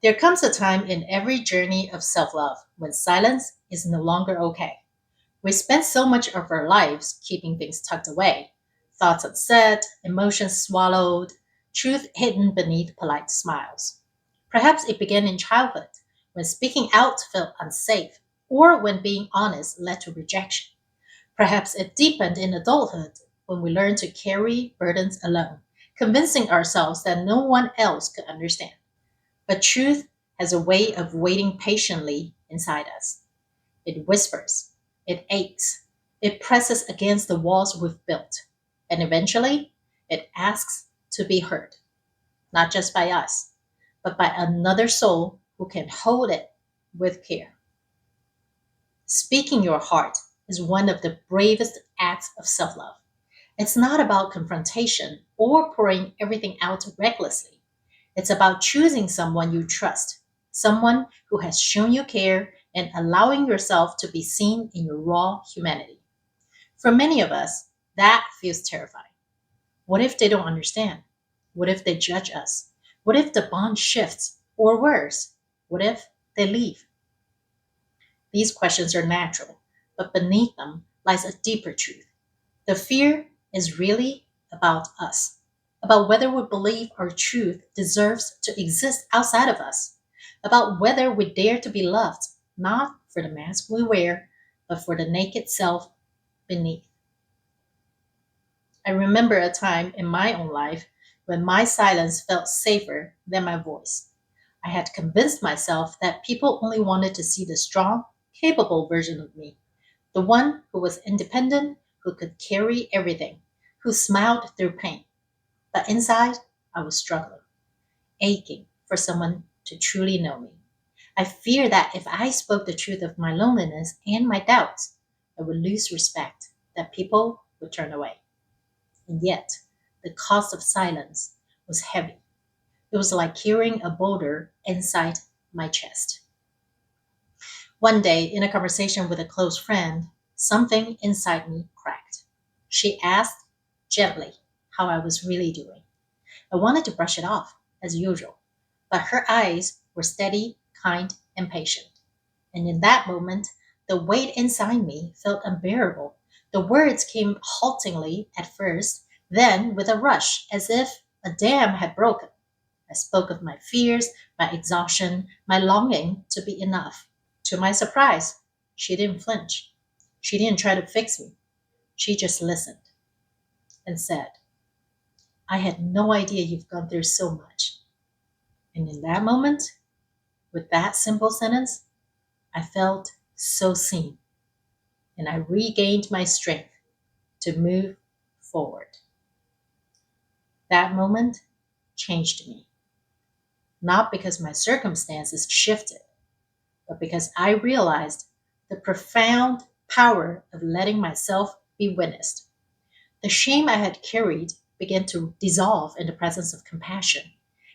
There comes a time in every journey of self love when silence is no longer okay. We spend so much of our lives keeping things tucked away, thoughts unsaid, emotions swallowed, truth hidden beneath polite smiles. Perhaps it began in childhood, when speaking out felt unsafe, or when being honest led to rejection. Perhaps it deepened in adulthood, when we learned to carry burdens alone, convincing ourselves that no one else could understand. But truth has a way of waiting patiently inside us. It whispers, it aches, it presses against the walls we've built, and eventually it asks to be heard, not just by us, but by another soul who can hold it with care. Speaking your heart is one of the bravest acts of self love. It's not about confrontation or pouring everything out recklessly. It's about choosing someone you trust, someone who has shown you care, and allowing yourself to be seen in your raw humanity. For many of us, that feels terrifying. What if they don't understand? What if they judge us? What if the bond shifts? Or worse, what if they leave? These questions are natural, but beneath them lies a deeper truth. The fear is really about us, about whether we believe our truth deserves to exist outside of us, about whether we dare to be loved, not for the mask we wear, but for the naked self beneath. I remember a time in my own life when my silence felt safer than my voice. I had convinced myself that people only wanted to see the strong, capable version of me, the one who was independent, who could carry everything, who smiled through pain. But inside, I was struggling, aching for someone to truly know me. I fear that if I spoke the truth of my loneliness and my doubts, I would lose respect, that people would turn away. And yet, the cost of silence was heavy. It was like carrying a boulder inside my chest. One day, in a conversation with a close friend, something inside me cracked. She asked gently how I was really doing. I wanted to brush it off, as usual, but her eyes were steady, kind, and patient. And in that moment, the weight inside me felt unbearable. The words came haltingly at first, then with a rush, as if a dam had broken. I spoke of my fears, my exhaustion, my longing to be enough. To my surprise, she didn't flinch. She didn't try to fix me. She just listened and said, I had no idea you've gone through so much. And in that moment, with that simple sentence, I felt so seen, and I regained my strength to move forward. That moment changed me, not because my circumstances shifted, but because I realized the profound power of letting myself be witnessed. The shame I had carried began to dissolve in the presence of compassion.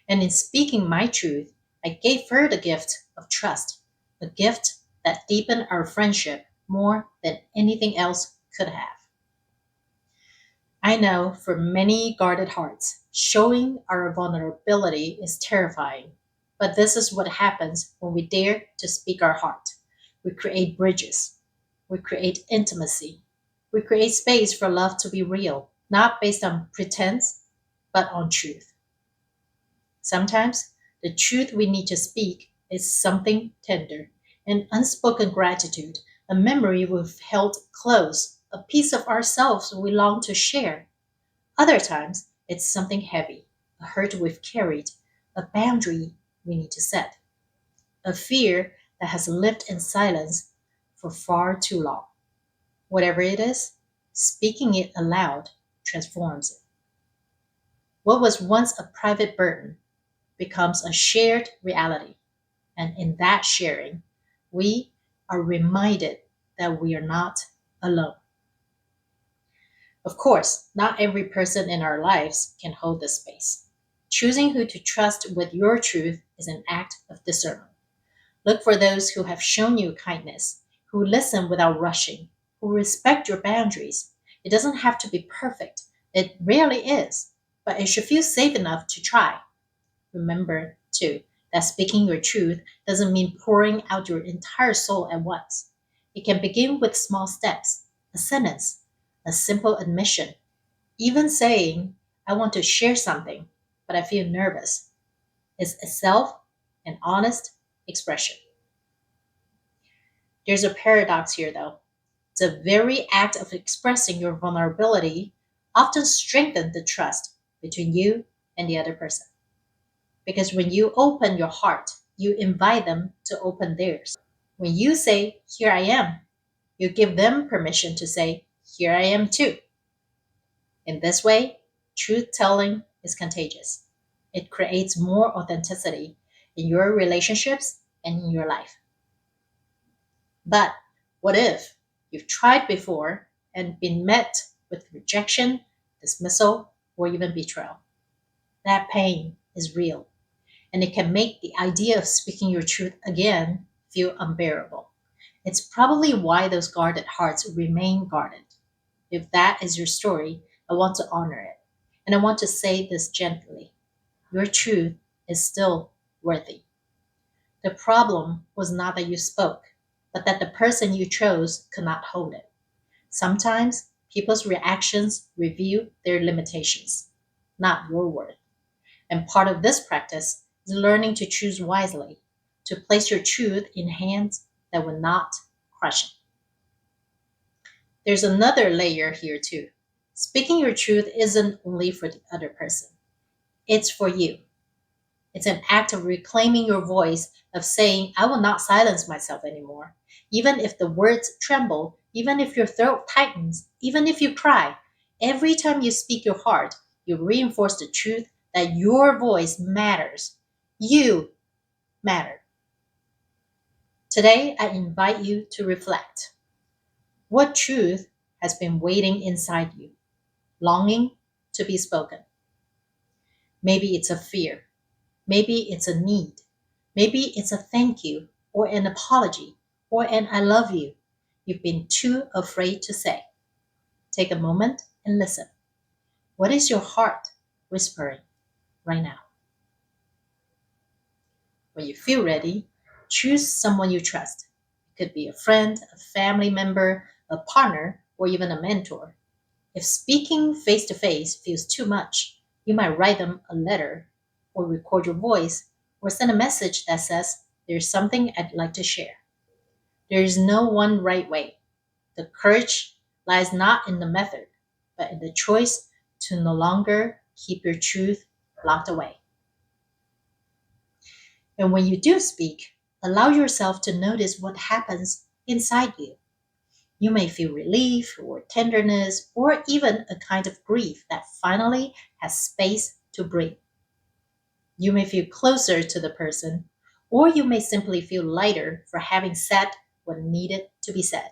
And in speaking my truth, I gave her the gift of trust, a gift that deepened our friendship more than anything else could have. I know for many guarded hearts, showing our vulnerability is terrifying. But this is what happens when we dare to speak our heart. We create bridges, we create intimacy, we create space for love to be real, not based on pretense, but on truth. Sometimes the truth we need to speak is something tender, an unspoken gratitude, a memory we've held close, a piece of ourselves we long to share. Other times, it's something heavy, a hurt we've carried, a boundary we need to set, a fear that has lived in silence for far too long. Whatever it is, speaking it aloud transforms it. What was once a private burden becomes a shared reality. And in that sharing, we are reminded that we are not alone. Of course, not every person in our lives can hold this space. Choosing who to trust with your truth is an act of discernment. Look for those who have shown you kindness, who listen without rushing, who respect your boundaries. It doesn't have to be perfect. It rarely is, but it should feel safe enough to try. Remember, too, That speaking your truth doesn't mean pouring out your entire soul at once. It can begin with small steps, a sentence, a simple admission, even saying, I want to share something, but I feel nervous, is itself an honest expression. There's a paradox here, though. The very act of expressing your vulnerability often strengthens the trust between you and the other person. Because when you open your heart, you invite them to open theirs. When you say, Here I am, you give them permission to say, Here I am too. In this way, truth telling is contagious. It creates more authenticity in your relationships and in your life. But what if you've tried before and been met with rejection, dismissal, or even betrayal? That pain is real, and it can make the idea of speaking your truth again feel unbearable. It's probably why those guarded hearts remain guarded. If that is your story, I want to honor it. And I want to say this gently. Your truth is still worthy. The problem was not that you spoke, but that the person you chose could not hold it. Sometimes people's reactions reveal their limitations, not your worth. And part of this practice is learning to choose wisely, to place your truth in hands that will not crush it. There's another layer here too. Speaking your truth isn't only for the other person, it's for you. It's an act of reclaiming your voice, of saying, I will not silence myself anymore. Even if the words tremble, even if your throat tightens, even if you cry, every time you speak your heart, you reinforce the truth that your voice matters. You matter. Today, I invite you to reflect. What truth has been waiting inside you, longing to be spoken? Maybe it's a fear. Maybe it's a need. Maybe it's a thank you, or an apology, or an I love you you've been too afraid to say. Take a moment and listen. What is your heart whispering right now? When you feel ready, choose someone you trust. It could be a friend, a family member, a partner, or even a mentor. If speaking face to face feels too much, you might write them a letter, or record your voice, or send a message that says, There's something I'd like to share. There is no one right way. The courage lies not in the method, but in the choice to no longer keep your truth locked away. And when you do speak, allow yourself to notice what happens inside you. You may feel relief or tenderness or even a kind of grief that finally has space to breathe. You may feel closer to the person, or you may simply feel lighter for having said what needed to be said.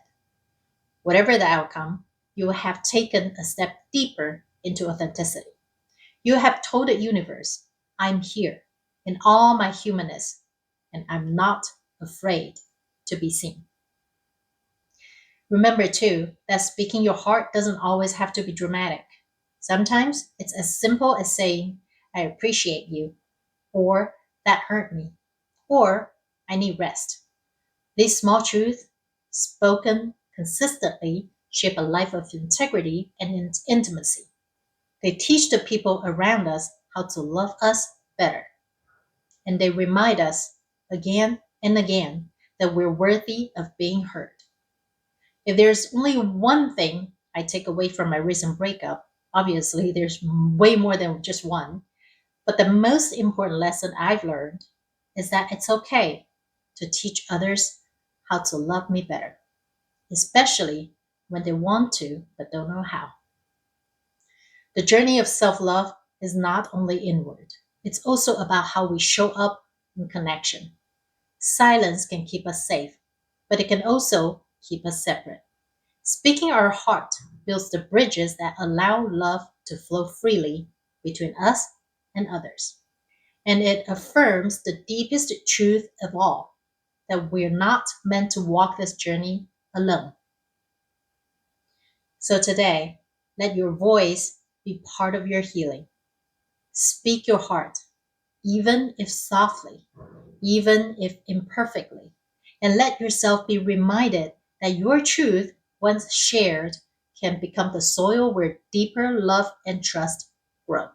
Whatever the outcome, you will have taken a step deeper into authenticity. You have told the universe, I'm here in all my humanness, and I'm not afraid to be seen. Remember, too, that speaking your heart doesn't always have to be dramatic. Sometimes it's as simple as saying, I appreciate you, or that hurt me, or I need rest. These small truths, spoken consistently, shape a life of integrity and intimacy. They teach the people around us how to love us better. And they remind us again and again that we're worthy of being heard. If there's only one thing I take away from my recent breakup, obviously there's way more than just one, but the most important lesson I've learned is that it's okay to teach others how to love me better, especially when they want to but don't know how. The journey of self love is not only inward, it's also about how we show up in connection. Silence can keep us safe, but it can also keep us separate. Speaking our heart builds the bridges that allow love to flow freely between us and others. And it affirms the deepest truth of all, that we're not meant to walk this journey alone. So today, let your voice be part of your healing. Speak your heart, even if softly, even if imperfectly. And let yourself be reminded that your truth, once shared, can become the soil where deeper love and trust grow.